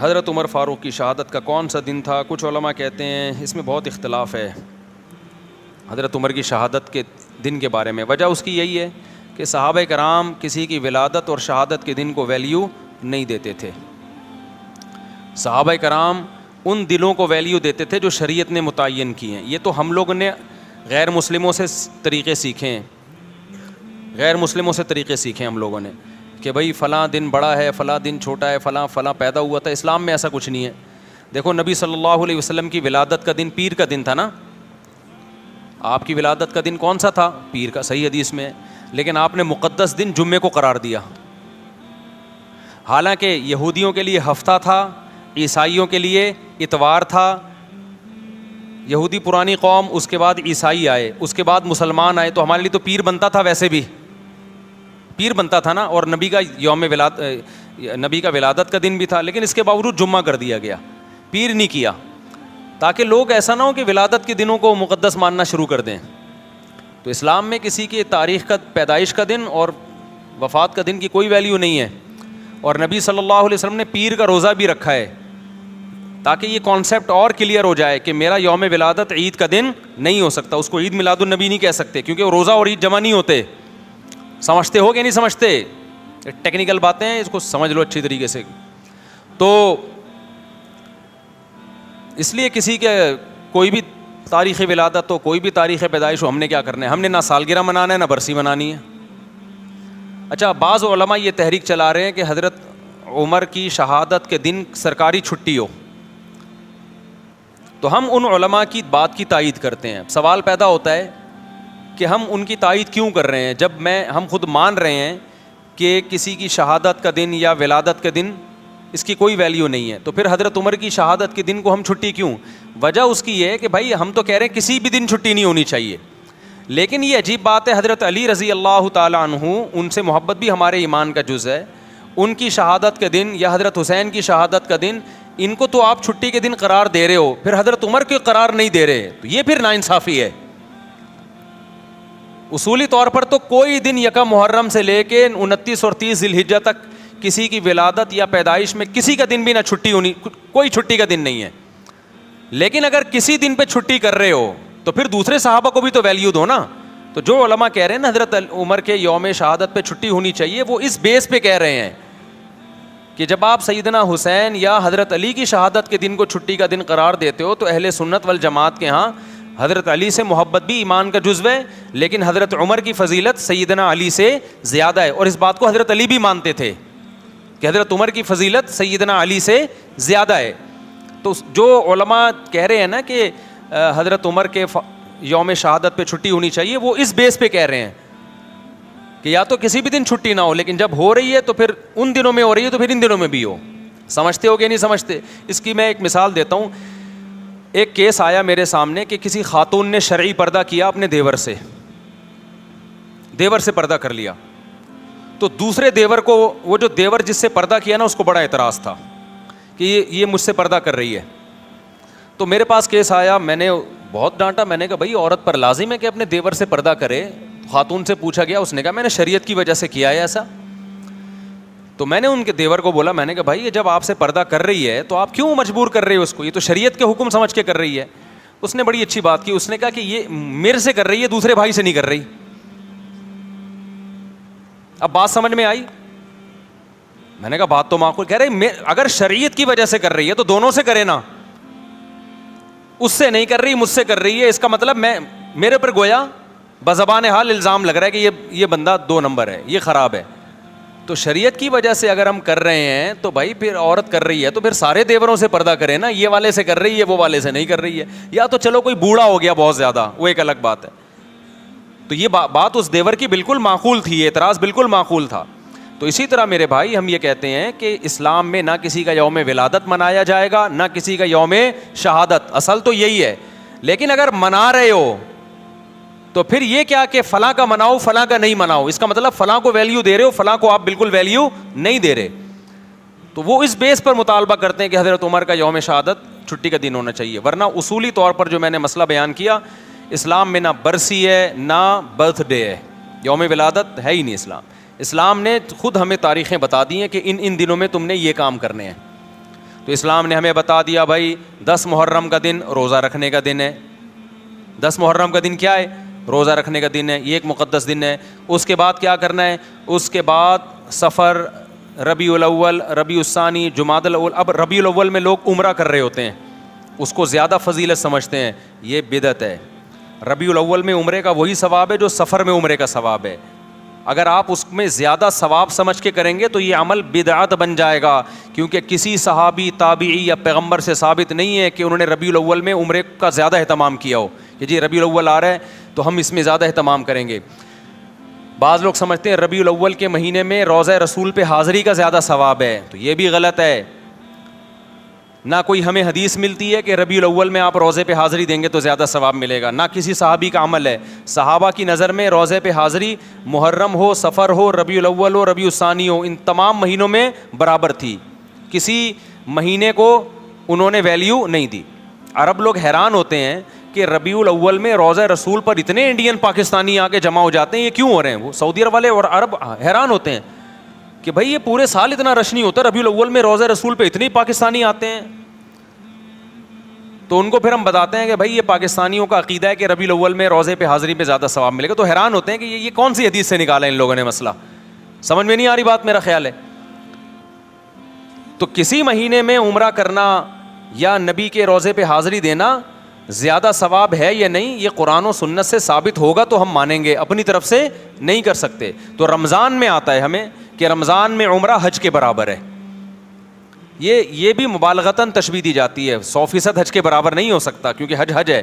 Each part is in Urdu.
حضرت عمر فاروق کی شہادت کا کون سا دن تھا؟ کچھ علماء کہتے ہیں اس میں بہت اختلاف ہے حضرت عمر کی شہادت کے دن کے بارے میں. وجہ اس کی یہی ہے کہ صحابہ کرام کسی کی ولادت اور شہادت کے دن کو ویلیو نہیں دیتے تھے. صحابہ کرام ان دنوں کو ویلیو دیتے تھے جو شریعت نے متعین کی ہیں. یہ تو ہم لوگوں نے غیر مسلموں سے طریقے سیکھے ہیں, غیر مسلموں سے طریقے سیکھے ہم لوگوں نے کہ بھائی فلاں دن بڑا ہے, فلاں دن چھوٹا ہے, فلاں فلاں پیدا ہوا تھا. اسلام میں ایسا کچھ نہیں ہے. دیکھو نبی صلی اللہ علیہ وسلم کی ولادت کا دن پیر کا دن تھا نا. آپ کی ولادت کا دن کون سا تھا؟ پیر کا, صحیح حدیث میں. لیکن آپ نے مقدس دن جمعے کو قرار دیا. حالانکہ یہودیوں کے لیے ہفتہ تھا, عیسائیوں کے لیے اتوار تھا. یہودی پرانی قوم, اس کے بعد عیسائی آئے, اس کے بعد مسلمان آئے, تو ہمارے لیے تو پیر بنتا تھا, ویسے بھی پیر بنتا تھا نا. اور نبی کا ولادت کا دن بھی تھا, لیکن اس کے باوجود جمعہ کر دیا گیا, پیر نہیں کیا, تاکہ لوگ ایسا نہ ہو کہ ولادت کے دنوں کو مقدس ماننا شروع کر دیں. تو اسلام میں کسی کی تاریخ کا, پیدائش کا دن اور وفات کا دن کی کوئی ویلیو نہیں ہے. اور نبی صلی اللہ علیہ وسلم نے پیر کا روزہ بھی رکھا ہے تاکہ یہ کانسیپٹ اور کلیئر ہو جائے کہ میرا یوم ولادت عید کا دن نہیں ہو سکتا. اس کو عید میلاد النبی نہیں کہہ سکتے, کیونکہ روزہ اور عید جمع نہیں ہوتے. سمجھتے ہو کہ نہیں سمجھتے؟ ٹیکنیکل باتیں ہیں, اس کو سمجھ لو اچھی طریقے سے. تو اس لیے کسی کے کوئی بھی تاریخ ولادت ہو, کوئی بھی تاریخ پیدائش ہو, ہم نے کیا کرنا ہے؟ ہم نے نہ سالگرہ منانا ہے نہ برسی منانی ہے. اچھا, بعض علماء یہ تحریک چلا رہے ہیں کہ حضرت عمر کی شہادت کے دن سرکاری چھٹی ہو. تو ہم ان علماء کی بات کی تائید کرتے ہیں. سوال پیدا ہوتا ہے کہ ہم ان کی تائید کیوں کر رہے ہیں جب ہم خود مان رہے ہیں کہ کسی کی شہادت کا دن یا ولادت کا دن اس کی کوئی ویلیو نہیں ہے. تو پھر حضرت عمر کی شہادت کے دن کو ہم چھٹی کیوں؟ وجہ اس کی یہ ہے کہ بھائی ہم تو کہہ رہے ہیں کسی بھی دن چھٹی نہیں ہونی چاہیے. لیکن یہ عجیب بات ہے, حضرت علی رضی اللہ تعالیٰ عنہ, ان سے محبت بھی ہمارے ایمان کا جز ہے, ان کی شہادت کا دن یا حضرت حسین کی شہادت کا دن, ان کو تو آپ چھٹی کے دن قرار دے رہے ہو, پھر حضرت عمر کو قرار نہیں دے رہے. تو یہ پھر ناانصافی ہے. اصولی طور پر تو کوئی دن یکم محرم سے لے کے 29 اور 30 ذی الحجہ تک کسی کی ولادت یا پیدائش میں کسی کا دن بھی نہ چھٹی ہونی, کوئی چھٹی کا دن نہیں ہے. لیکن اگر کسی دن پہ چھٹی کر رہے ہو تو پھر دوسرے صحابہ کو بھی تو ویلیو دو نا. تو جو علماء کہہ رہے ہیں نا حضرت عمر کے یوم شہادت پہ چھٹی ہونی چاہیے, وہ اس بیس پہ کہہ رہے ہیں کہ جب آپ سیدنا حسین یا حضرت علی کی شہادت کے دن کو چھٹی کا دن قرار دیتے ہو تو اہل سنت والجماعت کے ہاں حضرت علی سے محبت بھی ایمان کا جزو ہے, لیکن حضرت عمر کی فضیلت سیدنا علی سے زیادہ ہے. اور اس بات کو حضرت علی بھی مانتے تھے کہ حضرت عمر کی فضیلت سیدنا علی سے زیادہ ہے. تو جو علماء کہہ رہے ہیں نا کہ حضرت عمر کے یوم شہادت پہ چھٹی ہونی چاہیے, وہ اس بیس پہ کہہ رہے ہیں کہ یا تو کسی بھی دن چھٹی نہ ہو, لیکن جب ہو رہی ہے تو پھر ان دنوں میں ہو رہی ہے تو پھر ان دنوں میں بھی ہو. سمجھتے ہو کہ نہیں سمجھتے؟ اس کی میں ایک مثال دیتا ہوں. ایک کیس آیا میرے سامنے کہ کسی خاتون نے شرعی پردہ کیا اپنے دیور سے پردہ کر لیا. تو دوسرے دیور کو, وہ جو دیور جس سے پردہ کیا نا, اس کو بڑا اعتراض تھا کہ یہ مجھ سے پردہ کر رہی ہے. تو میرے پاس کیس آیا, میں نے بہت ڈانٹا. میں نے کہا بھائی عورت پر لازم ہے کہ اپنے دیور سے پردہ کرے. خاتون سے پوچھا گیا, اس نے کہا میں نے شریعت کی وجہ سے کیا ہے ایسا. تو میں نے ان کے دیور کو بولا, میں نے کہا بھائی یہ جب آپ سے پردہ کر رہی ہے تو آپ کیوں مجبور کر رہے ہو اس کو, یہ تو شریعت کے حکم سمجھ کے کر رہی ہے. اس نے بڑی اچھی بات کی, اس نے کہا کہ یہ میرے سے کر رہی ہے, دوسرے بھائی سے نہیں کر رہی. اب بات سمجھ میں آئی؟ میں نے کہا بات تو معقول. کہہ رہے اگر شریعت کی وجہ سے کر رہی ہے تو دونوں سے کرے نا, اس سے نہیں کر رہی, مجھ سے کر رہی ہے. اس کا مطلب میرے پر گویا بزبان حال الزام لگ رہا ہے کہ یہ بندہ 2 نمبر ہے, یہ خراب ہے. تو شریعت کی وجہ سے اگر ہم کر رہے ہیں تو بھائی پھر عورت کر رہی ہے تو پھر سارے دیوروں سے پردہ کرے نا, یہ والے سے کر رہی ہے, وہ والے سے نہیں کر رہی ہے. یا تو چلو کوئی بوڑھا ہو گیا بہت زیادہ, وہ ایک الگ بات ہے. تو یہ بات اس دیور کی بالکل معقول تھی, اعتراض بالکل معقول تھا. تو اسی طرح میرے بھائی ہم یہ کہتے ہیں کہ اسلام میں نہ کسی کا یوم ولادت منایا جائے گا نہ کسی کا یوم شہادت, اصل تو یہی ہے. لیکن اگر منا رہے ہو تو پھر یہ کیا کہ فلاں کا مناؤ فلاں کا نہیں مناؤ, اس کا مطلب فلاں کو ویلیو دے رہے ہو, فلاں کو آپ بالکل ویلیو نہیں دے رہے. تو وہ اس بیس پر مطالبہ کرتے ہیں کہ حضرت عمر کا یوم شہادت چھٹی کا دن ہونا چاہیے. ورنہ اصولی طور پر جو میں نے مسئلہ بیان کیا, اسلام میں نہ برسی ہے نہ برتھ ڈے ہے, یوم ولادت ہے ہی نہیں. اسلام نے خود ہمیں تاریخیں بتا دی ہیں کہ ان دنوں میں تم نے یہ کام کرنے ہیں. تو اسلام نے ہمیں بتا دیا بھائی 10 محرم کا دن روزہ رکھنے کا دن ہے. 10 محرم کا دن کیا ہے؟ روزہ رکھنے کا دن ہے. یہ ایک مقدس دن ہے. اس کے بعد کیا کرنا ہے؟ اس کے بعد سفر، ربیع الاول، ربیع الثانی، جمادی الاول. اب ربیع الاول میں لوگ عمرہ کر رہے ہوتے ہیں، اس کو زیادہ فضیلت سمجھتے ہیں. یہ بدعت ہے. ربیع الاول میں عمرے کا وہی ثواب ہے جو سفر میں عمرے کا ثواب ہے. اگر آپ اس میں زیادہ ثواب سمجھ کے کریں گے تو یہ عمل بدعت بن جائے گا، کیونکہ کسی صحابی، تابعی یا پیغمبر سے ثابت نہیں ہے کہ انہوں نے ربیع الاول میں عمرے کا زیادہ اہتمام کیا ہو کہ جی ربیع الاول آ رہا ہے تو ہم اس میں زیادہ اہتمام کریں گے. بعض لوگ سمجھتے ہیں ربیع الاول کے مہینے میں روضہ رسول پہ حاضری کا زیادہ ثواب ہے، تو یہ بھی غلط ہے. نہ کوئی ہمیں حدیث ملتی ہے کہ ربیع الاول میں آپ روزے پہ حاضری دیں گے تو زیادہ ثواب ملے گا، نہ کسی صحابی کا عمل ہے. صحابہ کی نظر میں روزے پہ حاضری محرم ہو، سفر ہو، ربیع الاول ہو، ربیع الثانی ہو، ان تمام مہینوں میں برابر تھی. کسی مہینے کو انہوں نے ویلیو نہیں دی. عرب لوگ حیران ہوتے ہیں کہ ربیع الاول میں روزہ رسول پر اتنے انڈین پاکستانی آ کے جمع ہو جاتے ہیں، یہ کیوں ہو رہے ہیں؟ وہ سعودی عرب والے اور عرب حیران ہوتے ہیں کہ بھائی یہ پورے سال اتنا رش نہیں ہوتا، ربیع الاول میں روزہ رسول پہ اتنے پاکستانی آتے ہیں. تو ان کو پھر ہم بتاتے ہیں کہ بھائی یہ پاکستانیوں کا عقیدہ ہے کہ ربیع الاول میں روزے پہ حاضری پہ زیادہ ثواب ملے گا. تو حیران ہوتے ہیں کہ یہ کون سی حدیث سے نکالا ان لوگوں نے مسئلہ؟ سمجھ میں نہیں آ رہی بات، میرا خیال ہے. تو کسی مہینے میں عمرہ کرنا یا نبی کے روزے پہ حاضری دینا زیادہ ثواب ہے یا نہیں، یہ قرآن و سنت سے ثابت ہوگا تو ہم مانیں گے، اپنی طرف سے نہیں کر سکتے. تو رمضان میں آتا ہے ہمیں کہ رمضان میں عمرہ حج کے برابر ہے. یہ بھی مبالغتاً تشبیہ دی جاتی ہے. 100% حج کے برابر نہیں ہو سکتا کیونکہ حج حج ہے،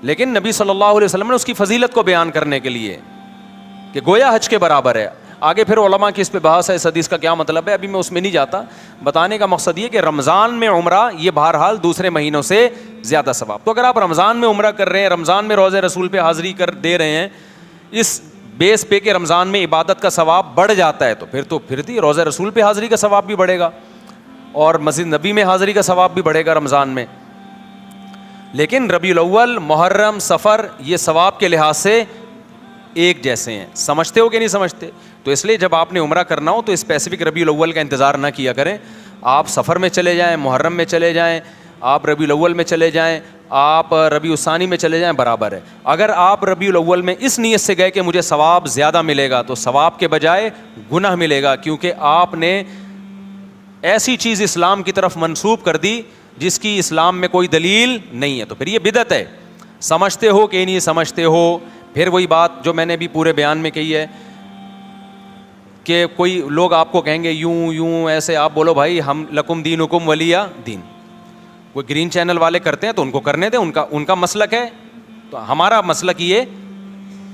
لیکن نبی صلی اللہ علیہ وسلم نے اس کی فضیلت کو بیان کرنے کے لیے کہ گویا حج کے برابر ہے. آگے پھر علماء کی اس پہ بحث ہے اس حدیث کا کیا مطلب ہے، ابھی میں اس میں نہیں جاتا. بتانے کا مقصد یہ کہ رمضان میں عمرہ یہ بہرحال دوسرے مہینوں سے زیادہ ثواب. تو اگر آپ رمضان میں عمرہ کر رہے ہیں، رمضان میں روزہ رسول پہ حاضری کر دے رہے ہیں اس بیس پہ کہ رمضان میں عبادت کا ثواب بڑھ جاتا ہے، تو پھر روزہ رسول پہ حاضری کا ثواب بھی بڑھے گا اور مسجد نبی میں حاضری کا ثواب بھی بڑھے گا رمضان میں. لیکن ربیع الاول، محرم، سفر یہ ثواب کے لحاظ سے ایک جیسے ہیں. سمجھتے ہو کہ نہیں سمجھتے؟ تو اس لیے جب آپ نے عمرہ کرنا ہو تو اسپیسیفک ربیع الاول کا انتظار نہ کیا کریں. آپ سفر میں چلے جائیں، محرم میں چلے جائیں، آپ ربیع الاول میں چلے جائیں، آپ ربیع الثانی میں چلے جائیں، برابر ہے. اگر آپ ربیع الاول میں اس نیت سے گئے کہ مجھے ثواب زیادہ ملے گا تو ثواب کے بجائے گناہ ملے گا، کیونکہ آپ نے ایسی چیز اسلام کی طرف منسوب کر دی جس کی اسلام میں کوئی دلیل نہیں ہے. تو پھر یہ بدعت ہے. سمجھتے ہو کہ نہیں سمجھتے ہو؟ پھر وہی بات جو میں نے بھی پورے بیان میں کہی ہے کہ کوئی لوگ آپ کو کہیں گے یوں ایسے، آپ بولو بھائی ہم لکم دینکم ولی دین. کوئی گرین چینل والے کرتے ہیں تو ان کو کرنے دیں، ان کا مسلک ہے. تو ہمارا مسلک یہ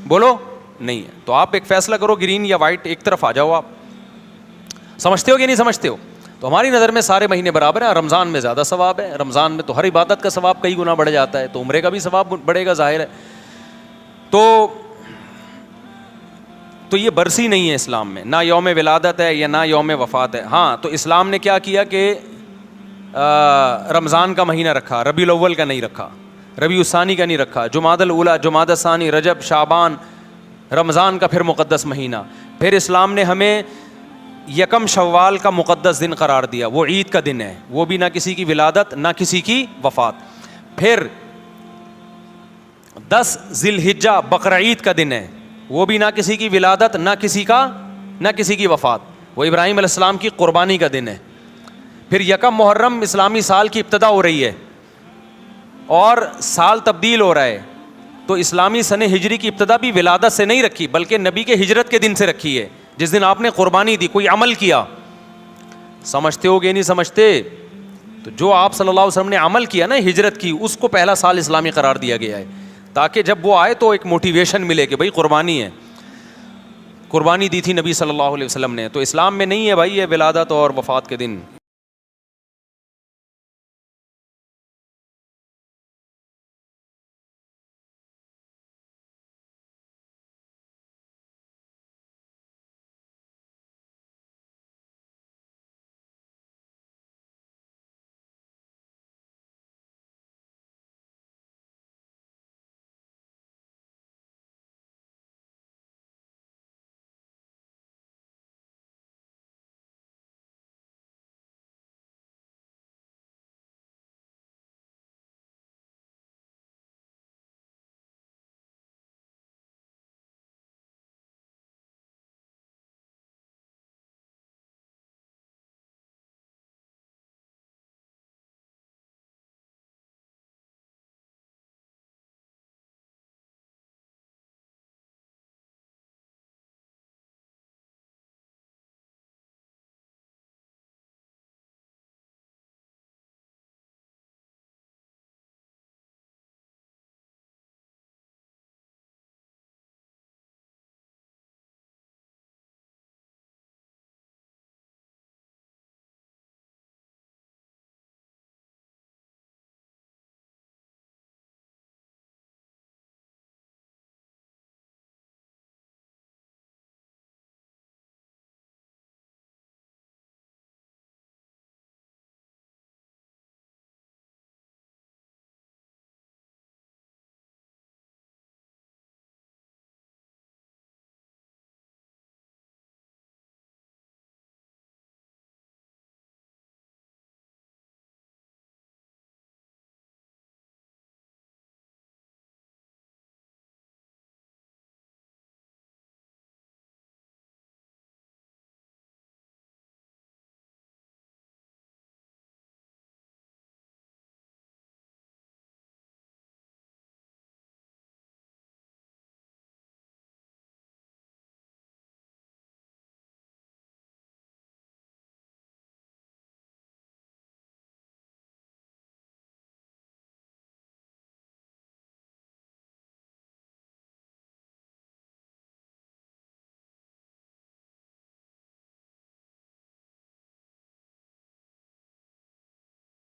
بولو نہیں ہے. تو آپ ایک فیصلہ کرو، گرین یا وائٹ، ایک طرف آ جاؤ. آپ سمجھتے ہو کہ نہیں سمجھتے ہو؟ تو ہماری نظر میں سارے مہینے برابر ہیں. رمضان میں زیادہ ثواب ہے. رمضان میں تو ہر عبادت کا ثواب کئی گنا بڑھ جاتا ہے، تو عمرے کا بھی ثواب بڑھے گا، ظاہر ہے. تو یہ برسی نہیں ہے اسلام میں، نہ یوم ولادت ہے یا نہ یوم وفات ہے. ہاں تو اسلام نے کیا کیا کہ رمضان کا مہینہ رکھا، ربیع الاول کا نہیں رکھا، ربیع الثانی کا نہیں رکھا، جمادی الاولیٰ، جمادی الثانی، رجب، شعبان، رمضان کا پھر مقدس مہینہ. پھر اسلام نے ہمیں یکم شوال کا مقدس دن قرار دیا، وہ عید کا دن ہے، وہ بھی نہ کسی کی ولادت نہ کسی کی وفات. پھر 10 ذی الحجہ بقرہ عید کا دن ہے، وہ بھی نہ کسی کی ولادت نہ کسی کی وفات، وہ ابراہیم علیہ السلام کی قربانی کا دن ہے. پھر یکم محرم اسلامی سال کی ابتدا ہو رہی ہے اور سال تبدیل ہو رہا ہے، تو اسلامی سنہ ہجری کی ابتدا بھی ولادت سے نہیں رکھی بلکہ نبی کے ہجرت کے دن سے رکھی ہے، جس دن آپ نے قربانی دی، کوئی عمل کیا. سمجھتے ہو کہ نہیں سمجھتے؟ تو جو آپ صلی اللہ علیہ وسلم نے عمل کیا نا، ہجرت کی، اس کو پہلا سال اسلامی قرار دیا گیا ہے تاکہ جب وہ آئے تو ایک موٹیویشن ملے کہ بھائی قربانی ہے، قربانی دی تھی نبی صلی اللہ علیہ وسلم نے. تو اسلام میں نہیں ہے بھائی یہ ولادت اور وفات کے دن.